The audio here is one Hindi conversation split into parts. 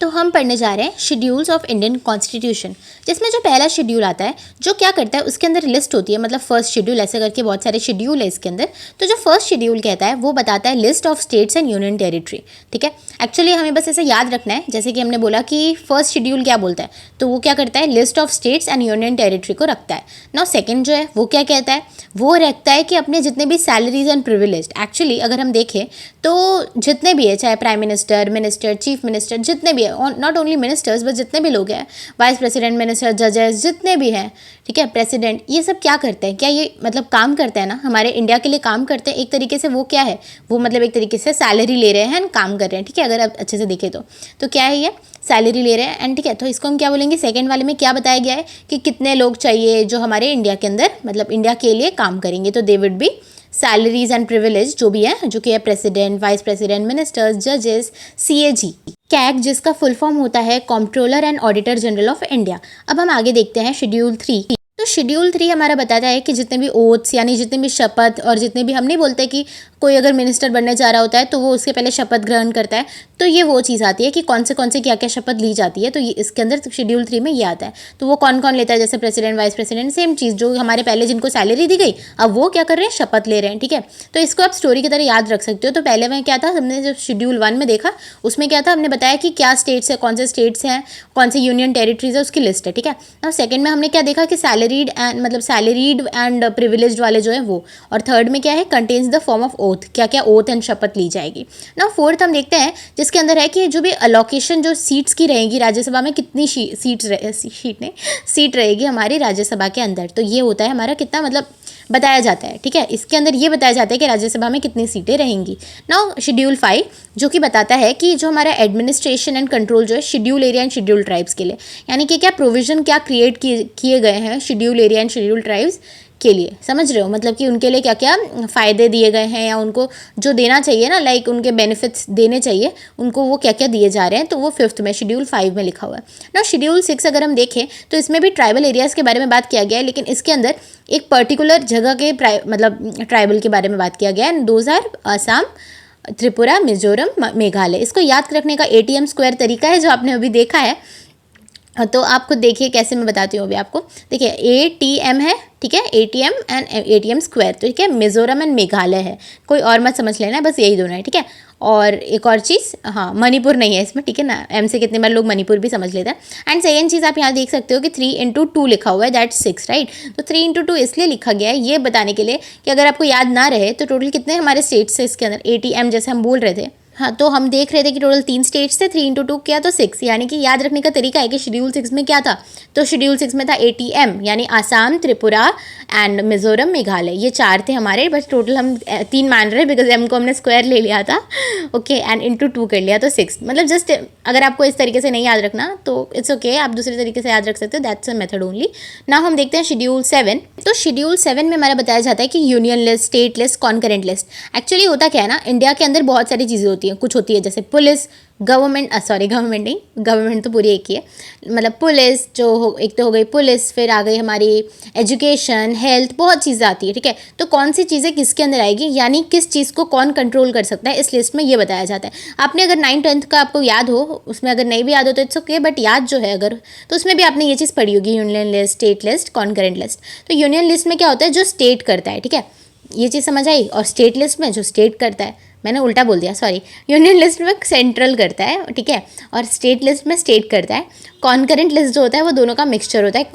तो हम पढ़ने जा रहे हैं शेड्यूल्स ऑफ इंडियन कॉन्स्टिट्यूशन, जिसमें जो पहला शेड्यूल आता है जो क्या करता है उसके अंदर लिस्ट होती है, मतलब फर्स्ट शेड्यूल, ऐसे करके बहुत सारे शेड्यूल है इसके अंदर। तो जो फर्स्ट शेड्यूल कहता है वो बताता है list of states and union territory. ठीक है, एक्चुअली हमें बस ऐसे याद रखना है, जैसे कि हमने बोला कि फर्स्ट शेड्यूल क्या बोलता है, तो वो क्या करता है list of states and union territory को रखता है। नाउ सेकंड जो है वो क्या कहता है, वो रखता है कि अपने जितने भी सैलरीज एंड प्रिविलेज, एक्चुअली अगर हम देखें तो जितने भी है, चाहे prime minister, minister, chief minister, जितने भी है, नॉट ओनली मिनिस्टर्स बस जितने भी लोग हैं, वाइस प्रेसिडेंट, मिनिस्टर, जजेस, जितने भी हैं, ठीक है, प्रेसिडेंट, ये सब क्या करते हैं, क्या ये मतलब काम करते हैं ना, हमारे इंडिया के लिए काम करते हैं एक तरीके से। वो क्या है, वो मतलब एक तरीके से सैलरी ले रहे हैं, काम कर रहे हैं। ठीक है, अगर आप अच्छे से देखें तो क्या है, ये सैलरी ले रहे हैं। एंड ठीक है, तो इसको हम क्या बोलेंगे, सेकंड वाले में क्या बताया गया है कि कितने लोग चाहिए जो हमारे इंडिया के अंदर मतलब इंडिया के लिए काम करेंगे, तो they would be salaries and privilege, जो भी है, जो कि है प्रेसिडेंट, वाइस प्रेसिडेंट, मिनिस्टर्स, जजेस, सीएजी, कैग जिसका फुल फॉर्म होता है controller and auditor general of India. अब हम आगे देखते हैं शेड्यूल 3। तो शेड्यूल 3 हमारा बताता है कि जितने भी ओथ्स यानी जितने भी शपथ, और जितने भी, हम नहीं बोलते कि कोई अगर मिनिस्टर बनने जा रहा होता है तो वो उसके पहले शपथ ग्रहण करता है, तो ये वो चीज़ आती है कि कौन से क्या क्या शपथ ली जाती है। तो ये इसके अंदर शेड्यूल 3 में ये आता है। तो वो कौन कौन लेता है, जैसे प्रेसिडेंट, वाइस प्रेसिडेंट, सेम चीज़ जो हमारे पहले जिनको सैलरी दी गई, अब वो क्या कर रहे हैं, शपथ ले रहे हैं। ठीक है, तो इसको आप स्टोरी की तरह याद रख सकते हो। तो पहले में क्या था, हमने जब शेड्यूल 1 में देखा उसमें क्या था, हमने बताया कि क्या स्टेट्स है, कौन से स्टेट्स हैं, कौन से यूनियन टेरिटरीज है, उसकी लिस्ट है। ठीक है, अब सेकंड में हमने क्या देखा कि सैलरीड एंड प्रिविलेज्ड वाले जो है वो, और थर्ड में क्या है, contains the form of oath, क्या क्या ओथ एंड शपथ ली जाएगी ना। फोर्थ हम देखते हैं जिसके अंदर है कि जो भी अलोकेशन जो सीट्स की रहेगी राज्यसभा में, कितनी सीट रहेगी हमारी राज्यसभा के अंदर, तो ये होता है हमारा कितना, मतलब बताया जाता है। ठीक है, इसके अंदर ये बताया जाता है कि राज्यसभा में कितनी सीटें रहेंगी। नाउ शेड्यूल 5 जो कि बताता है कि जो हमारा एडमिनिस्ट्रेशन एंड कंट्रोल जो है schedule area and schedule tribes के लिए, यानी कि क्या प्रोविजन क्या क्रिएट किए गए हैं schedule area and schedule tribes के लिए, समझ रहे हो, मतलब कि उनके लिए क्या क्या फ़ायदे दिए गए हैं, या उनको जो देना चाहिए ना, लाइक उनके बेनिफिट्स देने चाहिए उनको, वो क्या क्या दिए जा रहे हैं। तो वो 5th में शेड्यूल 5 में लिखा हुआ है ना। शेड्यूल 6 अगर हम देखें तो इसमें भी ट्राइबल एरियाज़ के बारे में बात किया गया है, लेकिन इसके अंदर एक पर्टिकुलर जगह के मतलब ट्राइबल के बारे में बात किया गया है। Those are Assam, Tripura, Mizoram, Meghalaya. इसको याद रखने का ATM स्क्वायर तरीका है जो आपने अभी देखा है, तो आप खुद देखिए कैसे मैं बताती हूँ अभी आपको। देखिए ATM है, ठीक है, ATM एंड ATM स्क्वायर, तो ठीक है, मिजोरम एंड मेघालय है, कोई और मत समझ लेना, बस यही दोनों है। ठीक है, और एक और चीज़, हाँ, मणिपुर नहीं है इसमें, ठीक है ना, M से कितने बार लोग मणिपुर भी समझ लेते हैं। एंड सेकेंड चीज़ आप यहाँ देख सकते हो कि 3 × 2 लिखा हुआ है, दैट 6, राइट। तो 3 × 2 इसलिए लिखा गया है ये बताने के लिए कि अगर आपको याद ना रहे तो टोटल कितने हमारे स्टेट्स है इसके अंदर, ATM जैसे हम बोल रहे थे, हाँ, तो हम देख रहे थे कि टोटल 3 स्टेट्स थे, 3 × 2 किया तो 6, यानी कि याद रखने का तरीका है कि शेड्यूल 6 में क्या था, तो शेड्यूल 6 में था ATM यानी आसाम, त्रिपुरा एंड मिजोरम, मेघालय, ये 4 थे हमारे, बस टोटल हम 3 मान रहे हैं बिकॉज M को हमने स्क्वायर ले लिया था, ओके, एंड × 2 कर लिया तो 6। मतलब जस्ट अगर आपको इस तरीके से नहीं याद रखना तो इट्स ओके, आप दूसरे तरीके से याद रख सकते हो, that's a method only. Now हम देखते हैं शेड्यूल 7। तो शेड्यूल 7 में हमारा बताया जाता है कि union list, state list, concurrent list. Actually होता क्या है ना, इंडिया के अंदर बहुत सारी चीज़ें होती हैं, कुछ होती है जैसे पुलिस, गवर्नमेंट नहीं, गवर्नमेंट तो पूरी एक ही है, मतलब पुलिस जो एक तो हो गई पुलिस, फिर आ गई हमारी एजुकेशन, हेल्थ, बहुत चीज़ें आती है। ठीक है, तो कौन सी चीज़ें किसके अंदर आएगी, यानी किस चीज़ को कौन कंट्रोल कर सकता है, इस लिस्ट में ये बताया जाता है। आपने अगर 9th 10th का आपको याद हो, उसमें अगर नहीं भी याद हो तो इट्स ओके, बट याद जो है अगर, तो उसमें भी आपने ये चीज़ पढ़ी होगी, union list, state list, concurrent list. तो यूनियन लिस्ट में क्या होता है, जो स्टेट करता है, ठीक है, ये चीज़ समझ आई, और स्टेट लिस्ट में जो स्टेट करता है, मैंने उल्टा बोल दिया, सॉरी, यूनियन लिस्ट में सेंट्रल करता है, ठीक है, और स्टेट लिस्ट में स्टेट करता है। कॉन्करेंट लिस्ट जो होता है वो दोनों का मिक्सचर होता है,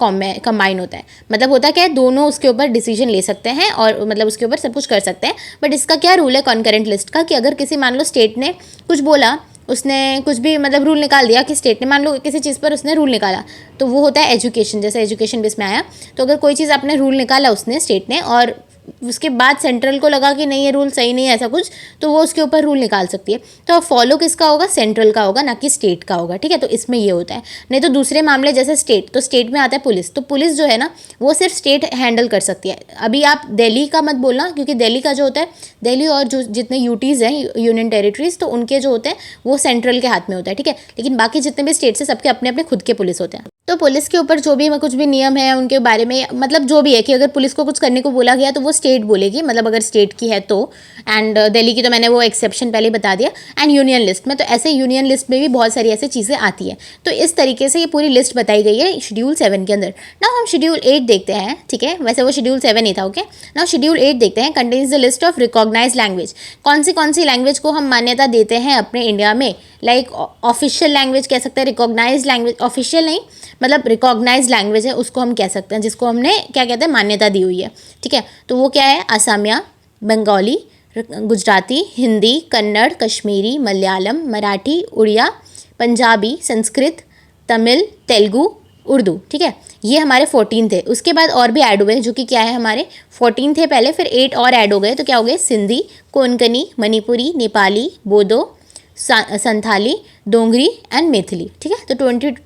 कंबाइन होता है, मतलब होता क्या है, दोनों उसके ऊपर डिसीजन ले सकते हैं और मतलब उसके ऊपर सब कुछ कर सकते हैं। बट इसका क्या रूल है कॉन्करेंट लिस्ट का, कि अगर किसी, मान लो स्टेट ने कुछ बोला, उसने कुछ भी मतलब रूल निकाल दिया, कि स्टेट ने मान लो किसी चीज़ पर उसने रूल निकाला, तो वो होता है एजुकेशन, जैसे एजुकेशन बेस में आया, तो अगर कोई चीज़ आपने रूल निकाला उसने, स्टेट ने, और उसके बाद सेंट्रल को लगा कि नहीं ये रूल सही नहीं है ऐसा कुछ, तो वो उसके ऊपर रूल निकाल सकती है। तो फॉलो किसका होगा, सेंट्रल का होगा, ना कि स्टेट का होगा। ठीक है, तो इसमें ये होता है। नहीं तो दूसरे मामले जैसे स्टेट, तो स्टेट में आता है पुलिस, तो पुलिस जो है ना वो सिर्फ स्टेट हैंडल कर सकती है। अभी आप दिल्ली का मत बोलना, क्योंकि दिल्ली का जो होता है, दिल्ली और जो जितने यूटीज़ हैं, यूनियन टेरिटरीज, तो उनके जो होते हैं वो सेंट्रल के हाथ में होता है। ठीक है, लेकिन बाकी जितने भी स्टेट्स हैं सबके अपने अपने खुद के पुलिस होते हैं। तो पुलिस के ऊपर जो भी कुछ भी नियम है उनके बारे में, मतलब जो भी है कि अगर पुलिस को कुछ करने को बोला गया तो वो स्टेट बोलेगी, मतलब अगर स्टेट की है तो। एंड दिल्ली की तो मैंने वो एक्सेप्शन पहले बता दिया। एंड यूनियन लिस्ट में तो ऐसे यूनियन लिस्ट में भी बहुत सारी ऐसी चीज़ें आती है। तो इस तरीके से ये पूरी लिस्ट बताई गई है शेड्यूल 7 के अंदर। ना हम शेड्यूल 8 देखते हैं, ठीक है, वैसे वो शेड्यूल 7 ही था, ओके। ना शेड्यूल 8 देखते हैं, contains the list of recognise language. कौन सी लैंग्वेज को हम मान्यता देते हैं अपने इंडिया में, लाइक ऑफिशियल लैंग्वेज कह सकते हैं, रिकॉग्नाइज लैंग्वेज, ऑफिशियल नहीं मतलब रिकॉग्नाइज लैंग्वेज है उसको हम कह सकते हैं, जिसको हमने क्या कहते हैं मान्यता दी हुई है, ठीक है। तो वो क्या है, असमिया, बंगाली, गुजराती, हिंदी, कन्नड़, कश्मीरी, मलयालम, मराठी, उड़िया, पंजाबी, संस्कृत, तमिल, तेलुगु, उर्दू, ठीक है। ये हमारे 14 थे। उसके बाद और भी ऐड हुए जो कि क्या है, हमारे 14 थे पहले, फिर 8 और ऐड हो गए। तो क्या हो गए, सिंधी, कोंकणी, मणिपुरी, नेपाली, बोडो, संथाली, डोंगरी एंड मैथिली, ठीक है। तो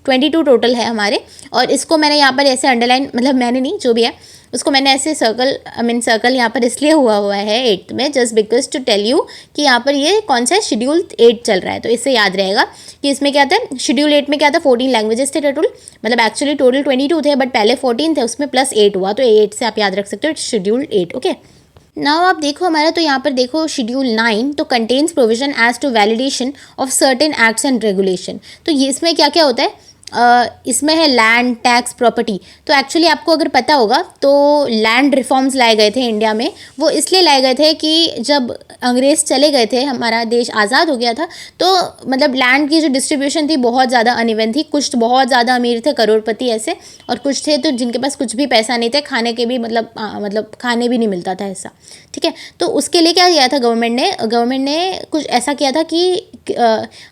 22 टोटल है हमारे। और इसको मैंने यहाँ पर ऐसे अंडरलाइन, मतलब मैंने नहीं, जो भी है उसको मैंने ऐसे सर्कल यहाँ पर इसलिए हुआ है 8th में, just because to tell you कि यहाँ पर ये कौन सा शेड्यूल 8 चल रहा है। तो इससे याद रहेगा कि इसमें क्या था, शेड्यूल 8 में क्या था, 14 लैंग्वेजेस थे टोटल, मतलब एक्चुअली टोटल 22 थे बट पहले 14 थे, उसमें प्लस 8 हुआ, तो 8 से आप याद रख सकते हो शेड्यूल 8, ओके। नाउ आप देखो हमारा, तो यहाँ पर देखो शेड्यूल 9 तो contains provision as to validation of certain acts and regulation. तो ये इसमें क्या क्या होता है, इसमें है लैंड टैक्स प्रॉपर्टी। तो एक्चुअली आपको अगर पता होगा तो लैंड रिफॉर्म्स लाए गए थे इंडिया में, वो इसलिए लाए गए थे कि जब अंग्रेज़ चले गए थे, हमारा देश आज़ाद हो गया था, तो मतलब लैंड की जो डिस्ट्रीब्यूशन थी बहुत ज़्यादा अनइवन थी। कुछ तो बहुत ज़्यादा अमीर थे, करोड़पति ऐसे, और कुछ थे तो जिनके पास कुछ भी पैसा नहीं थे, खाने के भी मतलब खाने भी नहीं मिलता था ऐसा, ठीक है। तो उसके लिए क्या किया था गवर्नमेंट ने कुछ ऐसा किया था कि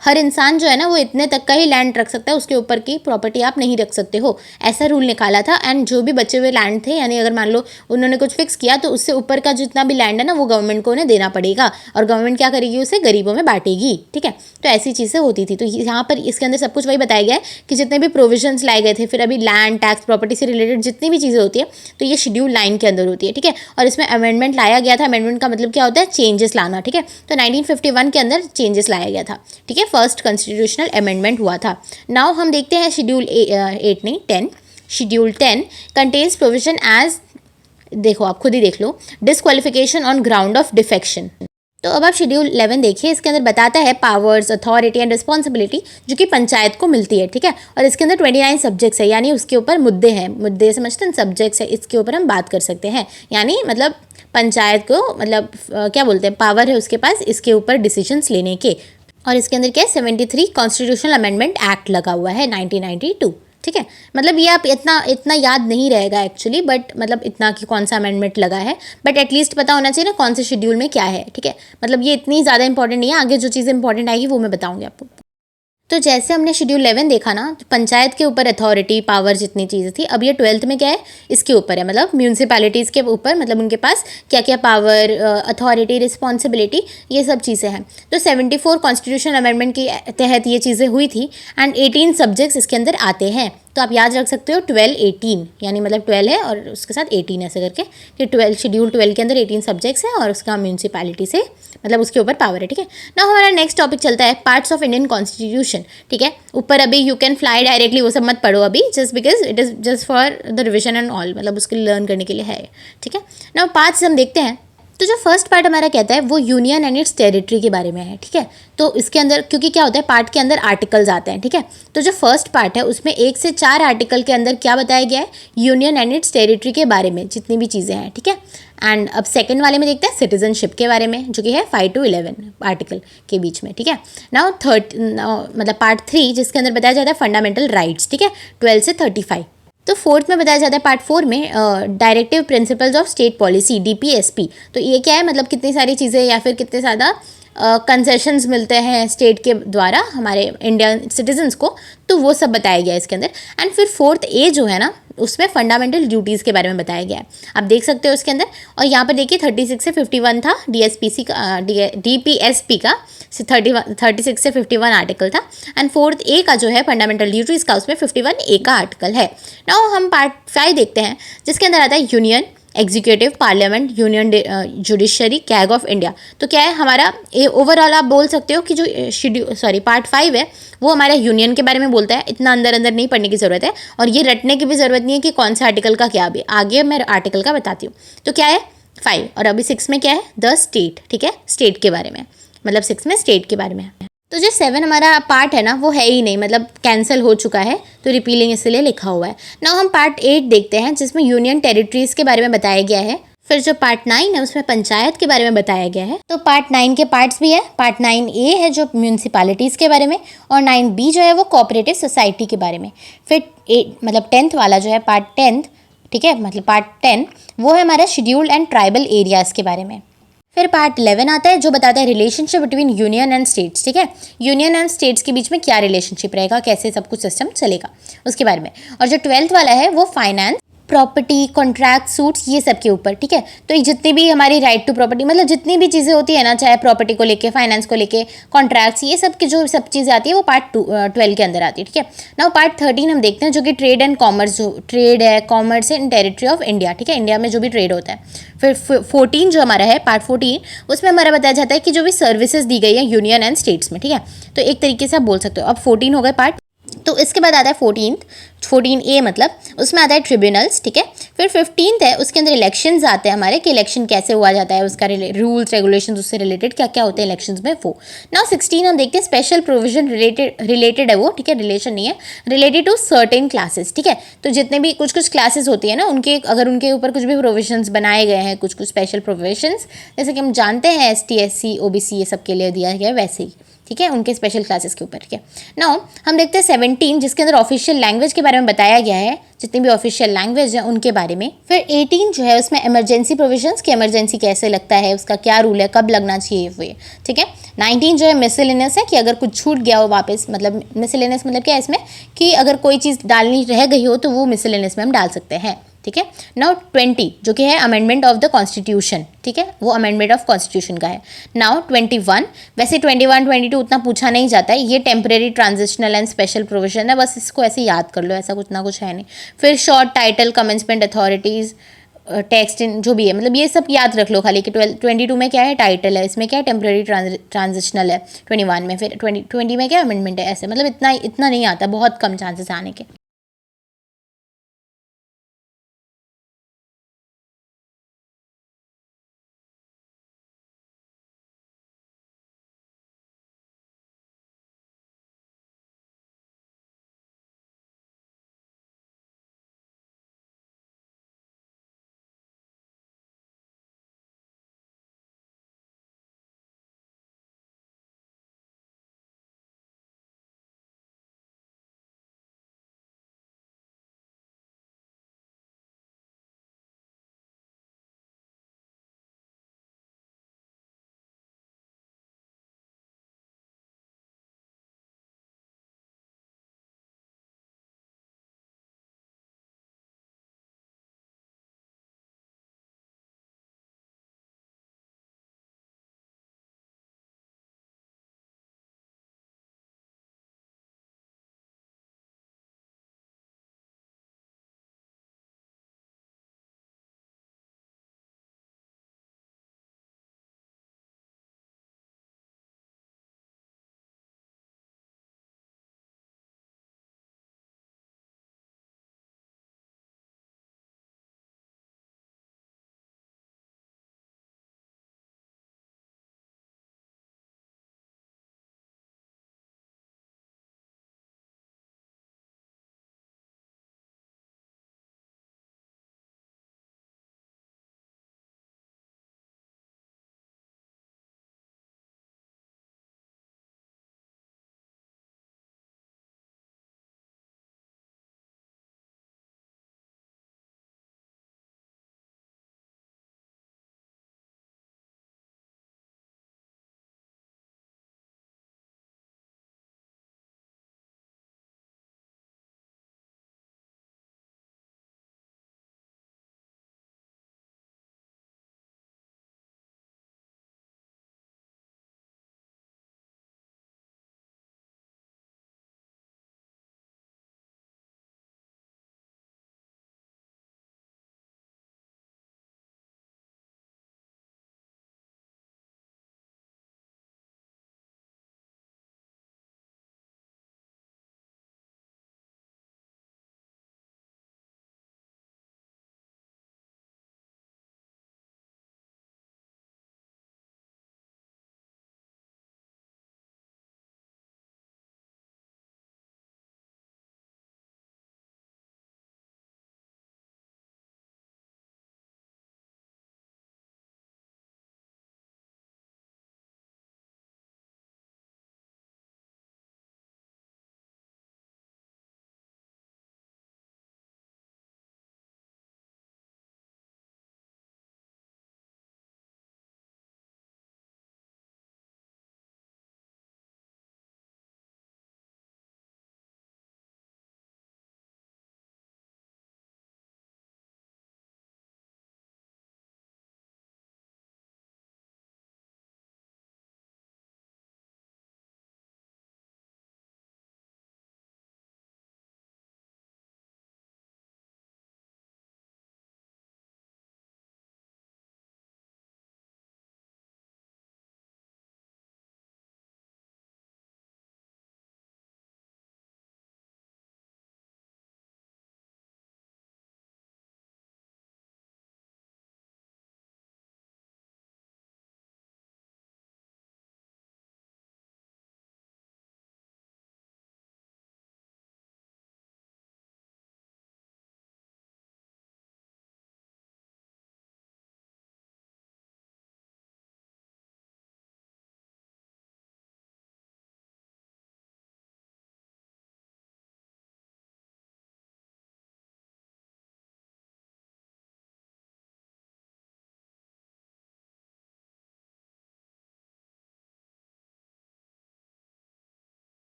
हर इंसान जो है ना वो इतने तक का ही लैंड रख सकता है, उसके ऊपर की प्रॉपर्टी आप नहीं रख सकते हो, ऐसा रूल निकाला था। एंड जो भी बचे हुए लैंड थे, यानी अगर मान लो उन्होंने कुछ फिक्स किया तो उससे ऊपर का जितना भी लैंड है ना वो गवर्नमेंट को उन्हें देना पड़ेगा, और गवर्नमेंट क्या करेगी, उसे गरीबों में बांटेगी, ठीक है। तो ऐसी चीज़ें होती थी। तो यहाँ पर इसके अंदर सब कुछ वही बताया गया है कि जितने भी प्रोविजंस लाए गए थे, फिर अभी लैंड टैक्स प्रॉपर्टी से रिलेटेड जितनी भी चीज़ें होती है तो ये शेड्यूल 9 के अंदर होती है, ठीक है। और इसमें अमेंडमेंट लाया गया था। अमेंडमेंट का मतलब क्या होता है, चेंजेस लाना, ठीक है। तो 1951 के अंदर चेंजेस लाया गया था, ठीक है, फर्स्ट कॉन्स्टिट्यूशनल अमेंडमेंट हुआ था। नाउ हम देखते हैं शेड्यूल 8 नहीं 10। शेड्यूल 10 कंटेन्स प्रोविजन एज, देखो आप खुद ही देख लो, disqualification on ground of defection. तो अब आप शेड्यूल 11 देखिए, इसके अंदर बताता है पावर्स, अथॉरिटी एंड रिस्पॉन्सिबिलिटी जो कि पंचायत को मिलती है, ठीक है। और इसके अंदर 29 सब्जेक्ट्स है, यानी उसके ऊपर मुद्दे हैं, मुद्दे समझते हैं, सब्जेक्ट्स है, इसके ऊपर हम बात कर सकते हैं। यानी मतलब पंचायत को मतलब क्या बोलते हैं, पावर है उसके पास इसके ऊपर डिसीजंस लेने के। और इसके अंदर क्या है, 73 कॉन्स्टिट्यूशनल अमेंडमेंट एक्ट लगा हुआ है 1992, ठीक है। मतलब ये आप इतना याद नहीं रहेगा एक्चुअली, बट मतलब इतना कि कौन सा अमेंडमेंट लगा है, बट एटलीस्ट पता होना चाहिए ना कौन से शेड्यूल में क्या है, ठीक है। मतलब ये इतनी ज़्यादा इंपॉर्टेंट नहीं है, आगे जो चीज़ इंपॉर्टेंट आएगी वो मैं बताऊंगी आपको। तो जैसे हमने शेड्यूल 11 देखा ना, तो पंचायत के ऊपर अथॉरिटी पावर जितनी चीज़ें थी, अब ये 12th में क्या है, इसके ऊपर है, मतलब म्यूनसिपैलिटीज़ के ऊपर, मतलब उनके पास क्या क्या पावर, अथॉरिटी, रिस्पॉन्सिबिलिटी, ये सब चीज़ें हैं। तो 74 कॉन्स्टिट्यूशन अमेंडमेंट के तहत ये चीज़ें हुई थी। एंड 18 सब्जेक्ट्स इसके अंदर आते हैं। तो आप याद रख सकते हो 12 18, यानी मतलब 12 है और उसके साथ 18 ऐसे करके, कि 12 शेड्यूल 12 के अंदर 18 सब्जेक्ट्स हैं और उसका म्यूनसिपैलिटी से मतलब उसके ऊपर पावर है, ठीक है ना। हमारा नेक्स्ट टॉपिक चलता है पार्ट्स ऑफ इंडियन कॉन्स्टिट्यूशन, ठीक है। ऊपर अभी यू कैन फ्लाई डायरेक्टली वो सब मत पढ़ो अभी, just because it is just for the revision and all, मतलब उसके लर्न करने के लिए है, ठीक है ना। पार्ट्स हम देखते हैं। तो जो फर्स्ट पार्ट हमारा कहता है वो यूनियन एंड इट्स टेरिटरी के बारे में है, ठीक है। तो इसके अंदर क्योंकि क्या होता है, पार्ट के अंदर आर्टिकल्स आते हैं, ठीक है। तो जो फर्स्ट पार्ट है उसमें 1 से 4 आर्टिकल के अंदर क्या बताया गया है, यूनियन एंड इट्स टेरिटरी के बारे में जितनी भी चीज़ें हैं, ठीक है। एंड अब सेकंड वाले में देखते हैं सिटीजनशिप के बारे में, जो कि है 5 to 11 आर्टिकल के बीच में, ठीक है। नाउ मतलब पार्ट 3 जिसके अंदर बताया जाता है फंडामेंटल राइट्स, ठीक है, 12 से 35। तो फोर्थ में बताया जाता है पार्ट 4 में directive principles of state policy DPSP। तो ये क्या है, मतलब कितनी सारी चीज़ें या फिर कितने ज़्यादा कंसेशंस मिलते हैं स्टेट के द्वारा हमारे इंडियन सिटीजन्स को, तो वो सब बताया गया है इसके अंदर। एंड फिर 4th A जो है ना, उसमें फंडामेंटल ड्यूटीज़ के बारे में बताया गया है, आप देख सकते हो उसके अंदर। और यहाँ पर देखिए 36 से 51 था DPSP का, 36 से 51 आर्टिकल था। एंड 4th A का जो है फंडामेंटल ड्यूटीज़ का, उसमें 51A का आर्टिकल है। नाउ हम पार्ट 5 देखते हैं जिसके अंदर आता है union, executive, parliament, union judiciary, CAG of India. तो क्या है हमारा ये ओवरऑल आप बोल सकते हो कि जो पार्ट 5 है वो हमारे यूनियन के बारे में बोलता है। इतना अंदर अंदर नहीं पढ़ने की ज़रूरत है, और ये रटने की भी ज़रूरत नहीं है कि कौन सा आर्टिकल का क्या भी, आगे मैं आर्टिकल का बताती हूँ। तो क्या है 5, और अभी 6 में क्या है द स्टेट, ठीक है, स्टेट के बारे में, मतलब 6 में स्टेट के बारे में। तो जो 7 हमारा पार्ट है ना वो है ही नहीं, मतलब कैंसिल हो चुका है, तो रिपीलिंग इसलिए लिखा हुआ है। नाउ हम पार्ट 8 देखते हैं जिसमें यूनियन टेरिटरीज के बारे में बताया गया है। फिर जो पार्ट 9 है उसमें पंचायत के बारे में बताया गया है। तो पार्ट 9 के पार्ट्स भी है। पार्ट 9A है जो म्यूनसिपालिटीज़ के बारे में, और 9B जो है वो कोऑपरेटिव सोसाइटी के बारे में। फिर 10th वाला जो है पार्ट 10, ठीक है, मतलब पार्ट 10 वो है हमारा शेड्यूल्ड एंड ट्राइबल एरियाज़ के बारे में। फिर पार्ट 11 आता है जो बताता है relationship between union and states, ठीक है, यूनियन एंड स्टेट्स के बीच में क्या रिलेशनशिप रहेगा, कैसे सब कुछ सिस्टम चलेगा, उसके बारे में। और जो 12th वाला है वो फाइनेंस, प्रॉपर्टी, कॉन्ट्रैक्ट, सूट्स, ये सब के ऊपर, ठीक है। तो ये जितनी भी हमारी राइट टू प्रॉपर्टी, मतलब जितनी भी चीज़ें होती है ना, चाहे प्रॉपर्टी को लेके, फाइनेंस को लेके, कॉन्ट्रैक्ट्स, ये सब की जो सब चीज़ें आती है वो पार्ट 12 के अंदर आती है, ठीक है। नाउ पार्ट 13 हम देखते हैं जो कि ट्रेड एंड कॉमर्स, जो ट्रेड है, commerce and territory of India, ठीक है, इंडिया में जो भी ट्रेड होता है। फिर 14 जो हमारा है पार्ट 14, उसमें हमारा बताया जाता है कि जो भी सर्विसेज दी गई है यूनियन एंड स्टेट्स में, ठीक है। तो एक तरीके से आप बोल सकते हो। अब 14 हो गए पार्ट। तो इसके बाद आता है 14A, मतलब उसमें आता है ट्रिब्यूनल्स, ठीक है। फिर 15th है, उसके अंदर इलेक्शंस आते हैं हमारे, कि इलेक्शन कैसे हुआ जाता है, उसका रूल्स रेगुलेशंस, उससे रिलेटेड क्या क्या होते हैं इलेक्शंस में वो। नाउ 16 हम देखते हैं स्पेशल प्रोविजन रिलेटेड है वो, ठीक है, रिलेशन नहीं है, रिलेटेड टू सर्टेन क्लासेस, ठीक है। तो जितने भी कुछ कुछ क्लासेस होती है ना, उनके अगर उनके ऊपर कुछ भी प्रोविजंस बनाए गए हैं, कुछ कुछ स्पेशल प्रोविजंस, जैसे कि हम जानते हैं ST SC OBC ये सब के लिए दिया गया है, वैसे ही, ठीक है, उनके स्पेशल क्लासेस के ऊपर, ठीक है। नाउ हम देखते हैं 17 जिसके अंदर ऑफिशियल लैंग्वेज के बारे में बताया गया है, जितनी भी ऑफिशियल लैंग्वेज है उनके बारे में। फिर 18 जो है उसमें इमरजेंसी प्रोविजंस, कि इमरजेंसी कैसे लगता है, उसका क्या रूल है, कब लगना चाहिए वो, ठीक है। 19 जो है मिसलेनियस है, कि अगर कुछ छूट गया हो वापस, मतलब मिसलेनियस मतलब क्या है इसमें, कि अगर कोई चीज़ डालनी रह गई हो तो वो मिसलेनियस में हम डाल सकते हैं, ठीक है। नाउ 20 जो कि है अमेंडमेंट ऑफ द कॉन्स्टिट्यूशन, ठीक है, वो अमेंडमेंट ऑफ कॉन्स्टिट्यूशन का है। नाउ 21, वैसे 21 22 उतना पूछा नहीं जाता है, ये temporary, transitional and special provision है, बस इसको ऐसे याद कर लो, ऐसा कुछ ना कुछ है नहीं। फिर short title, commencement authorities, text in जो भी है, मतलब ये सब याद रख लो खाली, कि 22 में क्या है टाइटल है, इसमें क्या है टेम्परेरी ट्रांजिशनल है 21 में, फिर 20 में क्या अमेंडमेंट है, ऐसे, मतलब इतना नहीं आता, बहुत कम चांसेस आने के।